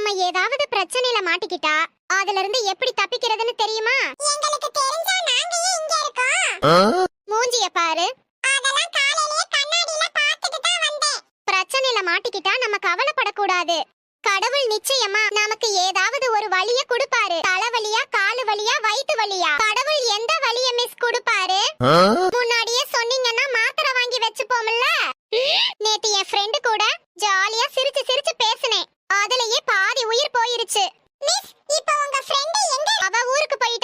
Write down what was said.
நாம ஏதாவது பிரச்சனையில மாட்டிக்கிட்டா அதுல இருந்து எப்படி தப்பிக்கிறதுன்னு தெரியுமா? எங்களுக்கு தெரிஞ்சா நாங்க ஏன் இங்க இருக்கோம்? மூஞ்சிய பாரு. அதெல்லாம் காலையிலே கண்ணாடியில பார்த்துட்டு தான் வந்தேன். பிரச்சனையில மாட்டிக்கிட்டா நம்ம கவலைப்படக்கூடாது. கடவுள் நிச்சயமா நமக்கு ஏதாவது ஒரு வலிய கொடுப்பாரு. தலைவலியா, காலு வலியா, வயித்து வலியா, கடவுள் எந்த வலிய மிஸ் கொடுப்பாரு? முன்னாடியே சொன்னீங்கன்னா மாத்திரை வாங்கி வெச்சுப்போம்ல. நேத்து என் ஃப்ரெண்ட் கூட ஜாலியா சிரிச்சு சிரிச்சு பேசினேன். அதுலயே பாதி உயிர் போயிருச்சு. மிஸ், இப்போ உங்க ஃப்ரெண்ட் எங்க? அவ ஊருக்கு போயிட்டா.